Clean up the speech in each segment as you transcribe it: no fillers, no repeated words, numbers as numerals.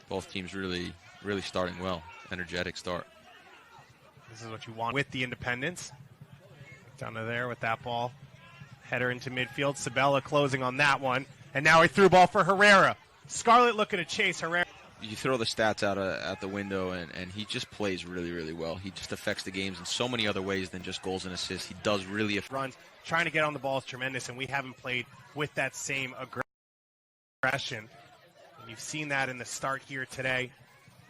Both teams really starting well. Energetic start. This is what you want with the Independents. Down to there with that ball. Header into midfield. Sabella closing on that one. And now a through ball for Herrera. Scarlett looking to chase Herrera. You throw the stats out the window, and he just plays really well. He just affects the games in so many other ways than just goals and assists. He does really runs. Trying to get on the ball is tremendous, and we haven't played with that same aggression. And you've seen that in the start here today.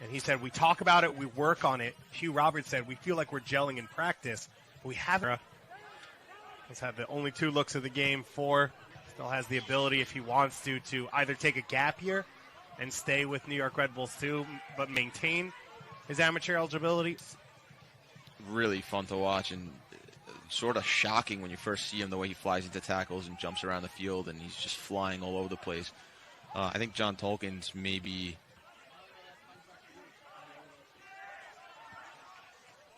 And he said, we talk about it, we work on it. Hugh Roberts said, we feel like we're gelling in practice. We haven't. He's had the only 2 looks of the game. 4. Still has the ability, if he wants to either take a gap year and stay with New York Red Bulls too, but maintain his amateur eligibility. Really fun to watch, and sort of shocking when you first see him, the way he flies into tackles and jumps around the field, and he's just flying all over the place. I think John Tolkien's maybe...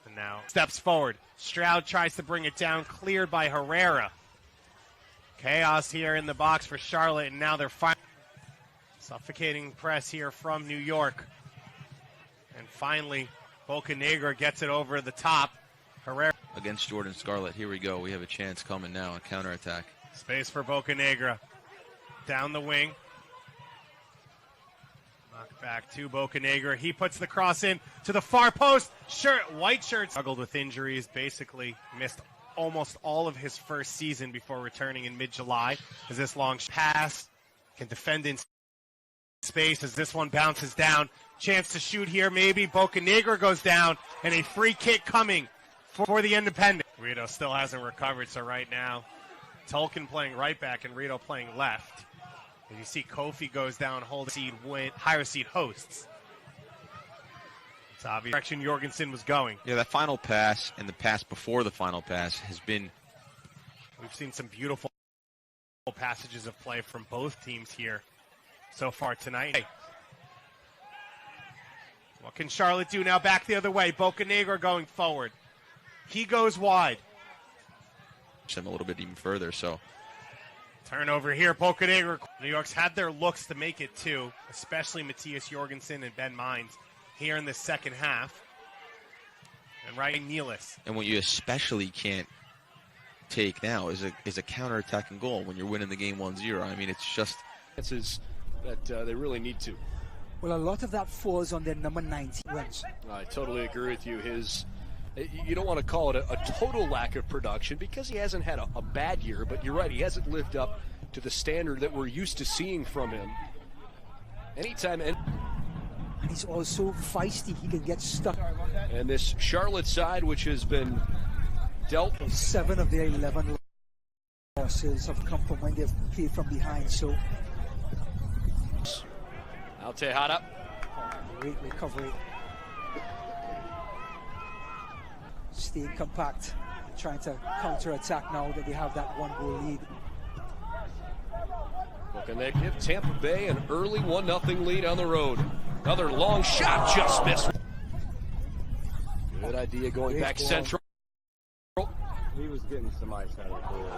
And now steps forward. Stroud tries to bring it down, cleared by Herrera. Chaos here in the box for Charlotte, and now they're suffocating press here from New York. And finally, Bocanegra gets it over the top. Herrera against Jordan Scarlett. Here we go. We have a chance coming now, a counterattack. Space for Bocanegra. Down the wing. Knocked back to Bocanegra. He puts the cross in to the far post. White shirt struggled with injuries. Basically missed almost all of his first season before returning in mid-July. As this long pass can defend in space as this one bounces down. Chance to shoot here, maybe. Bocanegra goes down, and a free kick coming for the Independent. Rito still hasn't recovered, so right now, Tolkien playing right back and Rito playing left. And you see Kofi goes down, higher seed hosts. It's obvious direction Jorgensen was going. Yeah, that final pass and the pass before the final pass has been... We've seen some beautiful passages of play from both teams here so far tonight. Hey. What can Charlotte do now? Back the other way. Bocanegra going forward. He goes wide. Him a little bit even further, so... Turnover here, Bocanegra. New York's had their looks to make it too, especially Matthias Jorgensen and Ben Mines here in the second half. And Ryan Nealis. And what you especially can't take now is a counter-attacking goal when you're winning the game 1-0. I mean, it's just... Chances that they really need to. Well, a lot of that falls on their number 19 runs. I totally agree with you. You don't want to call it a total lack of production because he hasn't had a bad year, but you're right, he hasn't lived up to the standard that we're used to seeing from him. Anytime. And he's also feisty. He can get stuck. And this Charlotte side, which has been dealt... 7 of their 11 losses have come from when they've played from behind, so... Al Tejada. Great recovery. Staying compact, trying to counter-attack now that they have that 1-goal lead. Can they give Tampa Bay an early 1-0 lead on the road? Another long shot, just missed. Good idea going back central. He was getting some ice out of the goal.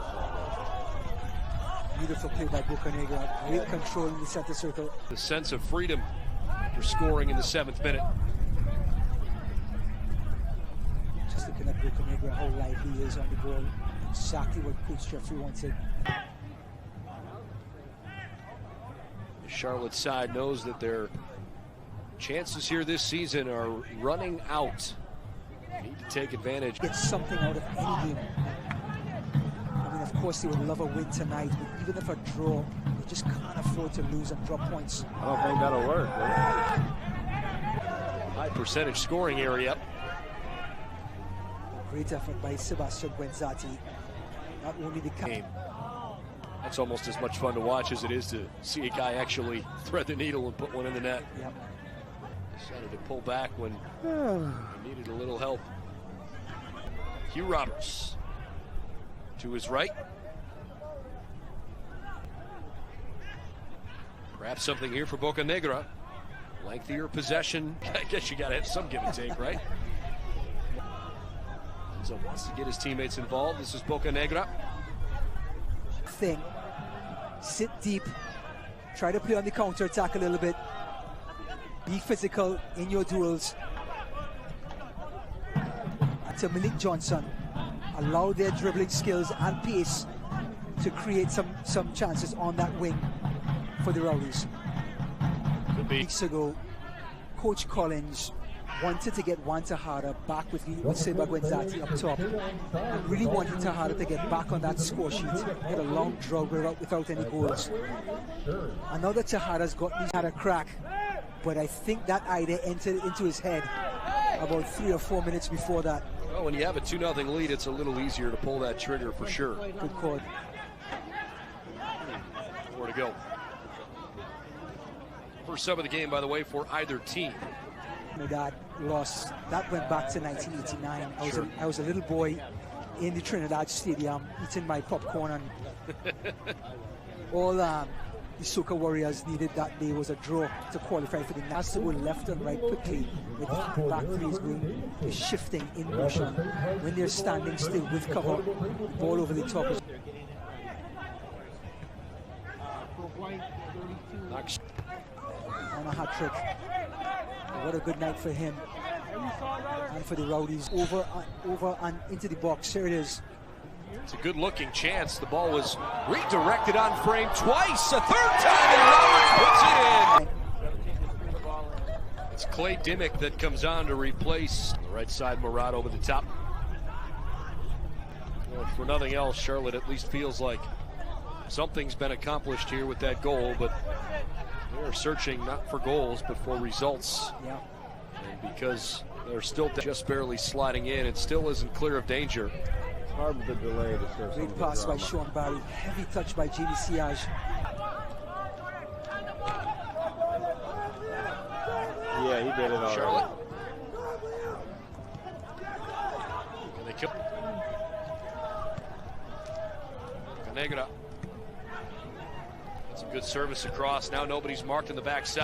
Beautiful play by Bocanegra. Great control in the center circle. The sense of freedom for scoring in the 7th minute. Just looking at Bocanegra, how lively he is on the ball. Exactly what Coach Jeffrey wanted. The Charlotte side knows that their chances here this season are running out. They need to take advantage. Get something out of any game. I mean, of course, they would love a win tonight, but even if a draw, they just can't afford to lose and drop points. I don't think that'll work. High percentage scoring area. Great effort by Sebastian Guenzati. Not only the game. That's almost as much fun to watch as it is to see a guy actually thread the needle and put one in the net. Yep. Decided to pull back when he needed a little help. Hugh Roberts to his right. Perhaps something here for Bocanegra. Lengthier possession. I guess you got to have some give and take, right? So wants to get his teammates involved. This is Bocanegra. Sit deep. Try to play on the counter attack a little bit. Be physical in your duels. To Malik Johnson, allow their dribbling skills and pace to create some chances on that wing for the Rowdies. Weeks ago, Coach Collins wanted to get Juan Tejada back with Seba Guenzati up top, and really wanted Tejada to get back on that score sheet. He had a long drought without any goals. I know that Tejada's had a crack, but I think that idea entered into his head about 3 or 4 minutes before that. Well, when you have a 2-0 lead, it's a little easier to pull that trigger for sure. Good call. More to go. First sub of the game, by the way, for either team. My dad lost. That went back to 1989. Sure. I was a little boy in the Trinidad Stadium eating my popcorn, and all the Soca Warriors needed that day was a draw to qualify for the has to go left and right quickly with back threes going shifting in motion when they're standing still with cover, ball over the top. On a hat trick. What a good night for him and for the Rowdies. Over and into the box. Here it is. It's a good-looking chance. The ball was redirected on frame twice. A third time, and Roberts puts it in. It's Clay Dimmick that comes on to replace the right side. Murad over the top. Well, for nothing else, Charlotte at least feels like something's been accomplished here with that goal, but they're searching not for goals but for results. Yeah. And because they're still just barely sliding in, it still isn't clear of danger. Hard with the delay to show some Great pass by Sean Barry. Heavy touch by Jamie Siage. Yeah, he did it all. Charlotte. And they kill. Bocanegra. That's a good service across. Now nobody's marked in the backside.